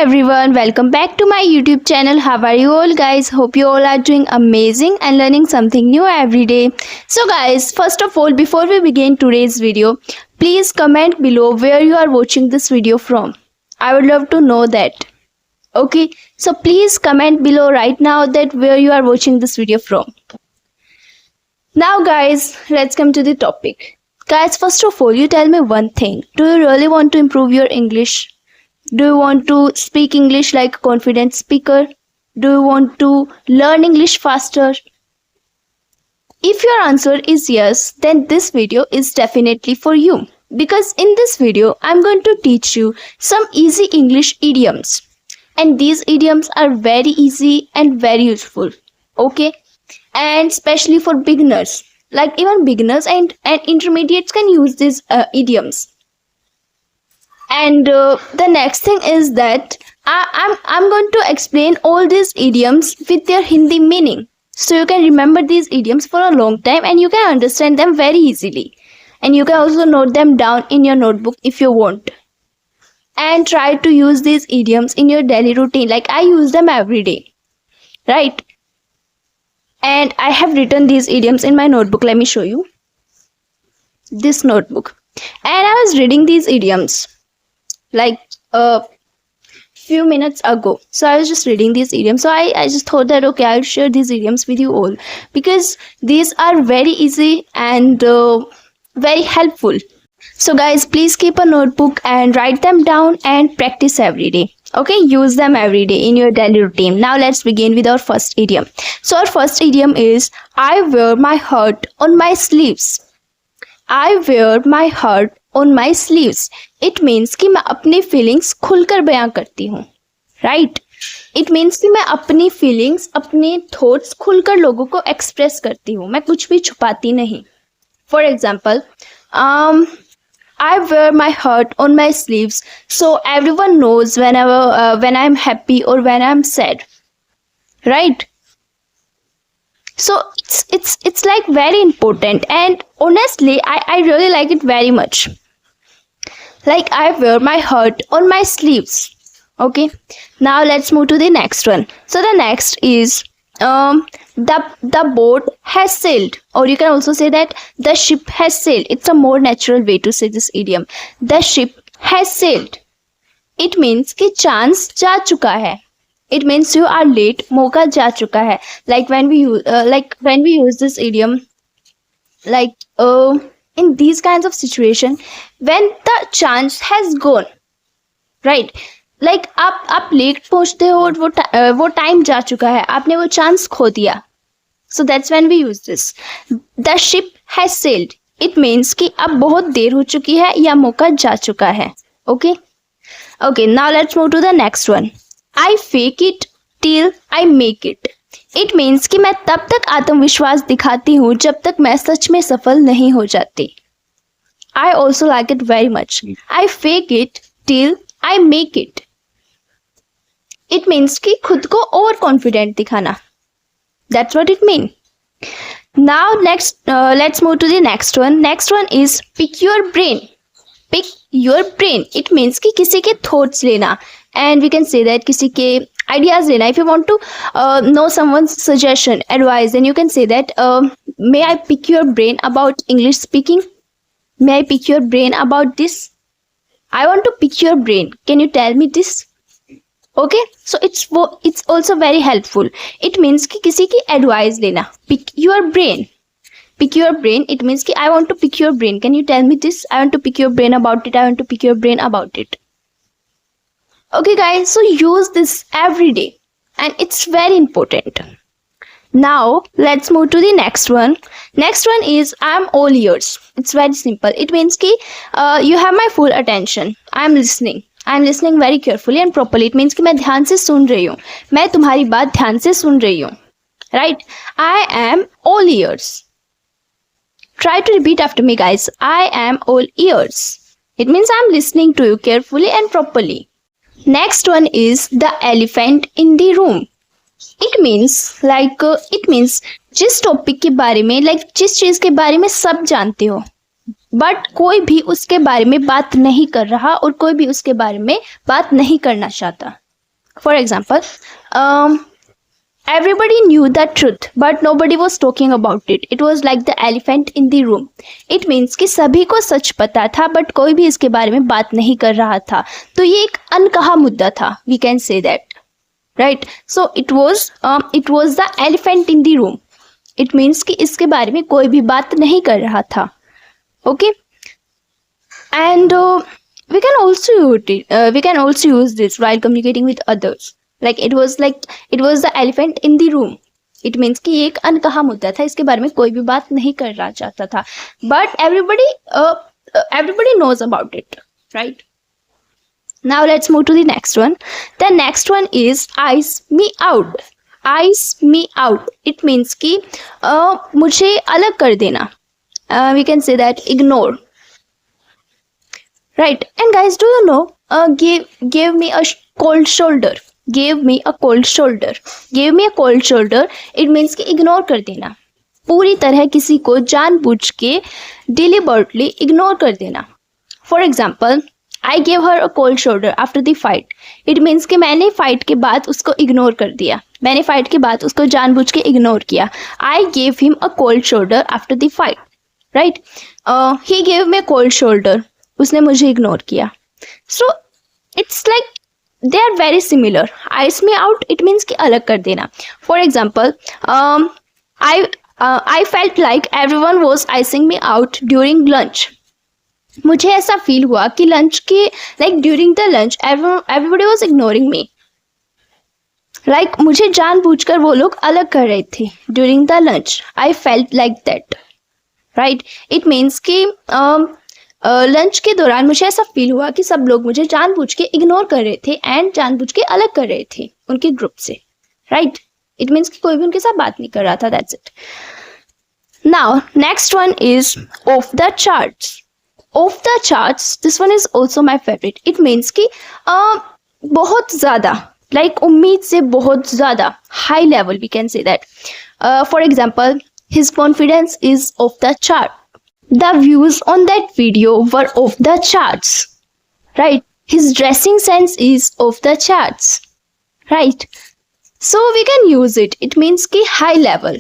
everyone, welcome back to my YouTube channel. How are you all guys? Hope you all are doing amazing and learning something new every day. So guys, first of all, before we begin today's video, please comment below where you are watching this video from. I would love to know that. Okay, so please comment below right now that where you are watching this video from. Now guys, let's come to the topic. Guys, first of all, you tell me one thing. Do you really want to improve your English? Do you want to speak English like a confident speaker? Do you want to learn English faster? If your answer is yes, then this video is definitely for you. Because in this video, I'm going to teach you some easy English idioms. And these idioms are very easy and very useful. Okay? And especially for beginners. Like even beginners and intermediates can use these idioms. And the next thing is that I'm going to explain all these idioms with their Hindi meaning. So you can remember these idioms for a long time and you can understand them very easily. And you can also note them down in your notebook if you want. And try to use these idioms in your daily routine. Like I use them every day. Right? And I have written these idioms in my notebook. Let me show you. This notebook. And I was reading these idioms like a few minutes ago. So I was just reading these idioms. So I just thought that okay, I'll share these idioms with you all. Because these are very easy and very helpful. So guys, please keep a notebook and write them down and practice every day. Okay, use them every day in your daily routine. Now let's begin with our first idiom. So our first idiom is I wear my heart on my sleeves. I wear my heart on my sleeves. It means कि मैं अपनी feelings खुलकर बयां करती हूँ. Right? It means कि मैं अपनी feelings, अपने thoughts खुलकर लोगों को express करती हूँ. मैं कुछ भी छुपाती नहीं. For example, I wear my heart on my sleeves so everyone knows when I'm happy or when I'm sad. Right? So it's like very important and honestly I really like it very much. Like I wear my heart on my sleeves. Okay. Now let's move to the next one. So the next is the boat has sailed, or you can also say that the ship has sailed. It's a more natural way to say this idiom. The ship has sailed. It means कि chance जा चुका है. It means you are late. मौका जा चुका है. Like when we use this idiom, like in these kinds of situation, when the chance has gone, right? Like आप late पहुंचते हो और वो time जा चुका है. आपने वो chance खो दिया. So that's when we use this. The ship has sailed. It means कि अब बहुत देर हो चुकी है या मौका जा चुका है. Okay? Okay, now let's move to the next one. I fake it till I make it. It means कि मैं तब तक आत्मविश्वास दिखाती हूँ जब तक मैं सच में सफल नहीं हो जाती. I also like it very much. I fake it till I make it. It means कि खुद को over confident दिखाना. That's what it means. Now let's move to the next one. Next one is pick your brain. Pick your brain. It means कि किसी के thoughts लेना. And we can say that किसी के ideas लेना. If you want to know someone's suggestion, advice, then you can say that may I pick your brain about English speaking? May I pick your brain about this? I want to pick your brain. Can you tell me this? Okay, so it's also very helpful. It means कि किसी की advice लेना. Pick your brain. Pick your brain. It means कि I want to pick your brain. Can you tell me this? I want to pick your brain about it. I want to pick your brain about it. Okay guys, so use this every day. And it's very important. Now, let's move to the next one. Next one is I'm all ears. It's very simple. It means कि you have my full attention. I'm listening. I'm listening very carefully and properly. It means कि मैं ध्यान से सुन रही हूँ. मैं तुम्हारी बात ध्यान से सुन रही हूँ. Right? I am all ears. Try to repeat after me, guys. I am all ears. It means I'm listening to you carefully and properly. Next one is the elephant in the room. It means जिस topic के बारे में जिस चीज के बारे में सब जानते हो बट कोई भी उसके बारे में बात नहीं कर रहा और कोई भी उसके बारे में बात नहीं करना चाहता. For example, everybody knew the truth, but nobody was talking about it. It was like the elephant in the room. It means कि सभी को सच पता था, but कोई भी इसके बारे में बात नहीं कर रहा था. तो ये एक अनकहा मुद्दा था. We can say that, right? So it was the elephant in the room. It means कि इसके बारे में कोई भी बात नहीं कर रहा था. Okay? And we can also use this while communicating with others. Like it was the elephant in the room. It means कि ये एक अनकहा मुद्दा था, इसके बारे में कोई भी बात नहीं कर रहा चाहता था. But everybody knows about it, right? Now let's move to the next one. The next one is ice me out. Ice me out. It means कि मुझे अलग कर देना. We can say that ignore. Right. And guys, do you know, gave me a cold shoulder. Gave me a cold shoulder. Gave me a cold shoulder. It means कि ignore कर देना. पूरी तरह किसी को जानबूझ के deliberately ignore कर देना. For example, I gave her a cold shoulder after the fight. It means कि मैंने fight के बाद उसको ignore कर दिया. मैंने fight के बाद उसको जानबूझ के ignore किया. I gave him a cold shoulder after the fight. Right? He gave me a cold shoulder. उसने मुझे इग्नोर किया. So it's like they are very similar. Ice me out it means कि अलग कर देना. For example, I felt like everyone was icing me out during lunch. मुझे ऐसा feel हुआ कि लंच के during the lunch everybody was ignoring me. Like मुझे जानबूझकर वो लोग अलग कर रहे थे during the lunch. I felt like that. Right. It means कि लंच के दौरान मुझे ऐसा फील हुआ कि सब लोग मुझे जानबूझ के इग्नोर कर रहे थे एंड जानबूझ के अलग कर रहे थे उनके ग्रुप से. राइट. इट मीन्स कि कोई भी उनके साथ बात नहीं कर रहा था. That's it. Now next one is off the charts. Off the charts, this one is also my favourite. It means कि बहुत ज़्यादा, लाइक उम्मीद से बहुत ज़्यादा, high level, we can say that. For example, his confidence is off the chart. The views on that video were off the charts, right? His dressing sense is off the charts, right? So we can use it. It means ki high level,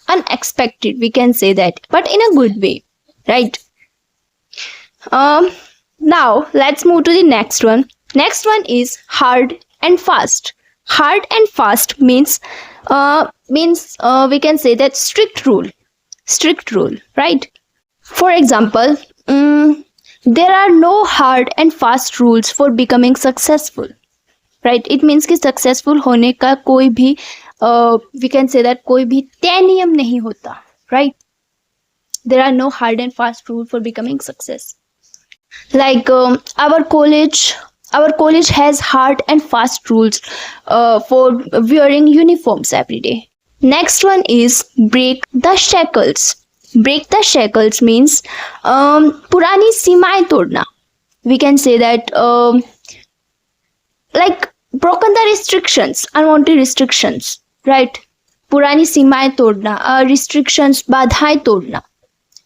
unexpected, we can say that, but in a good way, right? Now let's move to the next one. Next one is hard and fast. Hard and fast means we can say that strict rule, right? For example, there are no hard and fast rules for becoming successful, right? It means कि successful होने का कोई भी we can say that कोई भी तय नियम नहीं होता, right? There are no hard and fast rules for becoming success. Like our college has hard and fast rules for wearing uniforms every day. Next one is break the shackles. Break the shackles means पुरानी सीमाएं तोड़ना. We can say that like broken the restrictions, unwanted restrictions, right? पुरानी सीमाएं तोड़ना, restrictions, बाधाएं तोड़ना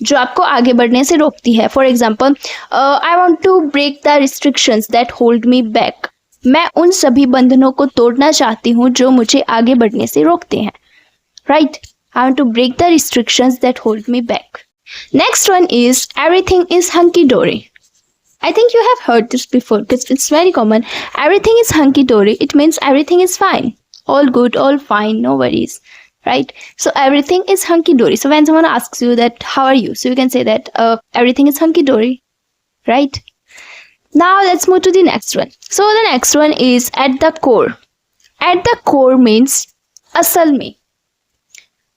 जो आपको आगे बढ़ने से रोकती है. For example, I want to break the restrictions that hold me back. मैं उन सभी बंधनों को तोड़ना चाहती हूँ जो मुझे आगे बढ़ने से रोकते हैं, right? I want to break the restrictions that hold me back. Next one is everything is hunky-dory. I think you have heard this before because it's very common. Everything is hunky-dory. It means everything is fine. All good, all fine, no worries. Right? So everything is hunky-dory. So when someone asks you that, how are you? So you can say that everything is hunky-dory. Right? Now let's move to the next one. So the next one is at the core. At the core means asal mein.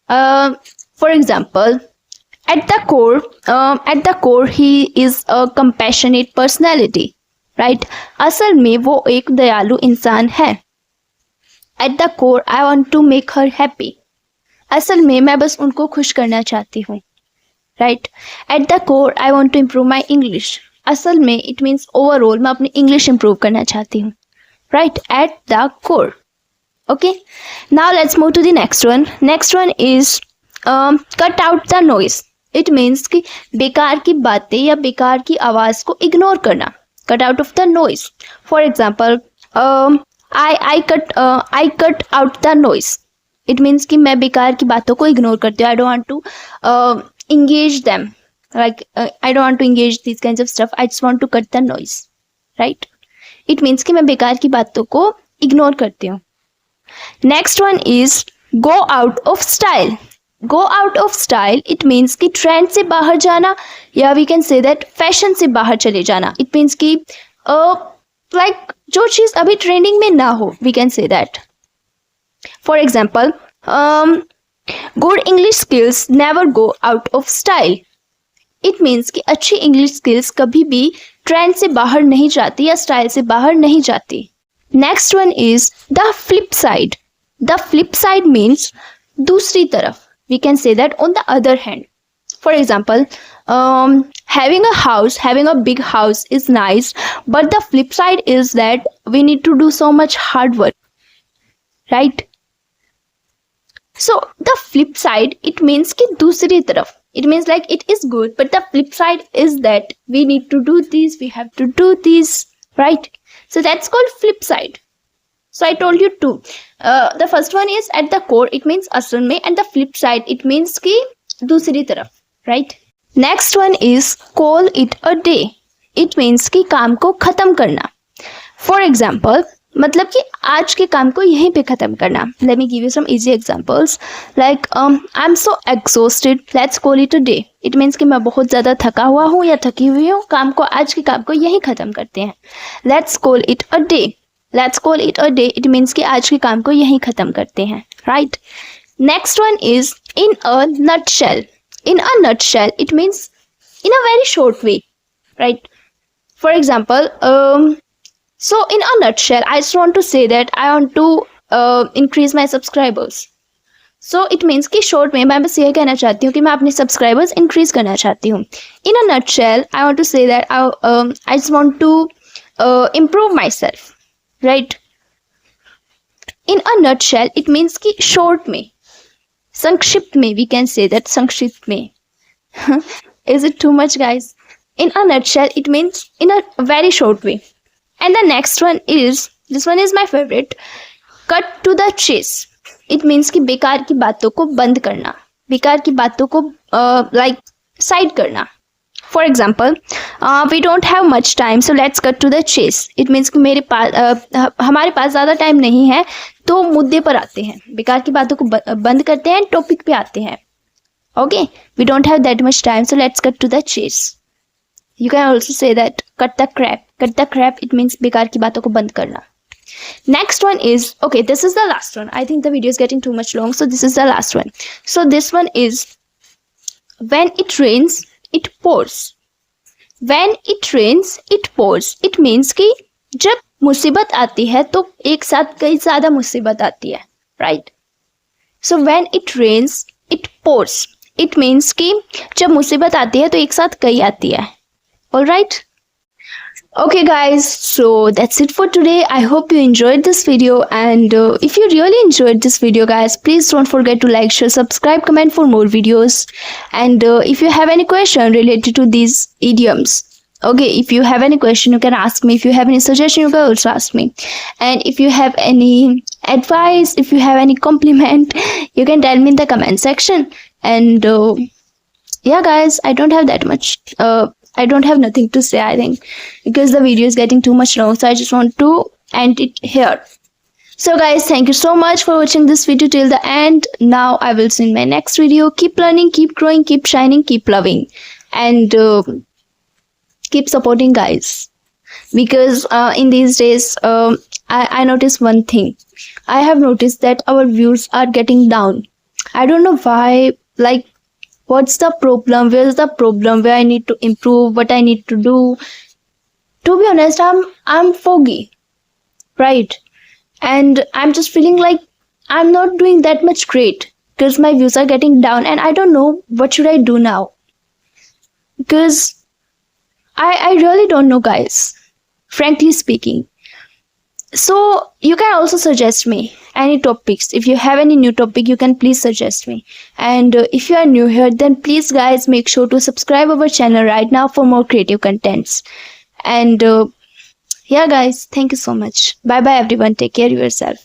For example, at the core he is a compassionate personality, right? असल में वो एक दयालु इंसान है. At the core I want to make her happy. असल में मैं बस उनको खुश करना चाहती हूँ, right? At the core I want to improve my English. असल में it means overall मैं अपनी English improve करना चाहती हूँ, right? At the core. Okay, now let's move to the next one. Next one is cut out the noise. It means कि बेकार की बातें या बेकार की आवाज़ को इग्नोर करना. Cut out of the noise. For example, I cut out the noise. It means कि मैं बेकार की बातों को ignore करती हूँ. I don't want to engage them. Like I don't want to engage these kinds of stuff. I just want to cut the noise. Right? It means कि मैं बेकार की बातों को ignore करती हूँ. Next one is go out of style. Go out of style, it means कि trend से बाहर जाना, या we can say that fashion से बाहर चले जाना. It means कि like जो चीज़ अभी trending में ना हो, we can say that. For example, good English skills never go out of style. It means कि अच्छी English skills कभी भी trend से बाहर नहीं जाती या style से बाहर नहीं जाती. Next one is the flip side. The flip side means दूसरी तरफ. We can say that on the other hand. For example, having a big house is nice, but the flip side is that we need to do so much hard work, right? So the flip side, it means कि दूसरी तरफ. It means like it is good, but the flip side is that we need to do this, we have to do this, right? So that's called flip side. So I told you two. The first one is at the core, it means असल में, and the flip side, it means कि दूसरी तरफ, right? Next one is call it a day. It means कि काम को खत्म करना. For example, मतलब कि आज के काम को यहीं पे खत्म करना. Let me give you some easy examples. Like I'm so exhausted. Let's call it a day. It means कि मैं बहुत ज़्यादा थका हुआ हूँ या थकी हुई हूँ. आज के काम को यहीं खत्म करते हैं. Let's call it a day. Let's call it a day. It means कि आज के काम को यहीं खत्म करते हैं, right? Next one is in a nutshell. In a nutshell, it means in a very short way, right? For example, so in a nutshell, I just want to say that I want to increase my subscribers. So it means कि short में मैं बस ये कहना चाहती हूँ कि मैं अपने subscribers increase करना चाहती हूँ. In a nutshell, I want to say that I just want to improve myself. Right? In a nutshell, it means कि short में, संक्षिप्त में, we can say that संक्षिप्त में. Is it too much, guys? In a nutshell, it means in a very short way. And the next one is, this one is my favorite, cut to the chase. It means कि बेकार की बातों को बंद करना, बेकार की बातों को like side करना. For example, we don't have much time, so let's cut to the chase. It means कि हमारे पास ज़्यादा टाइम नहीं है, तो मुद्दे पर आते हैं, बेकार की बातों को बंद करते हैं, टॉपिक पे आते हैं. Okay, we don't have that much time, so let's cut to the chase. You can also say that cut the crap. Cut the crap, it means बेकार की बातों को बंद करना. Next one is, okay, this is the last one. I think the video is getting too much long, so this is the last one. So this one is, when it rains, it pours. When it rains, it pours. It means कि जब मुसीबत आती है तो एक साथ कई ज़्यादा मुसीबत आती है, right? So when it rains, it pours. It means कि जब मुसीबत आती है तो एक साथ कई आती है. All right? Okay guys, so that's it for today. I hope you enjoyed this video, and if you really enjoyed this video guys, please don't forget to like, share, subscribe, comment for more videos. And if you have any question related to these idioms, okay, if you have any question you can ask me. If you have any suggestion you can also ask me. And if you have any advice, if you have any compliment, you can tell me in the comment section. And yeah guys, I don't have that much I don't have nothing to say, I think, because the video is getting too much long, so I just want to end it here. So guys, thank you so much for watching this video till the end. Now I will see you in my next video. Keep learning, keep growing, keep shining, keep loving, and keep supporting guys, because in these days I noticed one thing. I have noticed that our views are getting down. I don't know why, like, what's the problem? Where's the problem? Where I need to improve? What I need to do? To be honest, I'm foggy, right? And I'm just feeling like I'm not doing that much great because my views are getting down, and I don't know what should I do now, because I really don't know guys, frankly speaking. So you can also suggest me any topics. If you have any new topic, you can please suggest me. And if you are new here, then please guys make sure to subscribe our channel right now for more creative contents. And Yeah guys, thank you so much. Bye bye everyone, take care of yourself.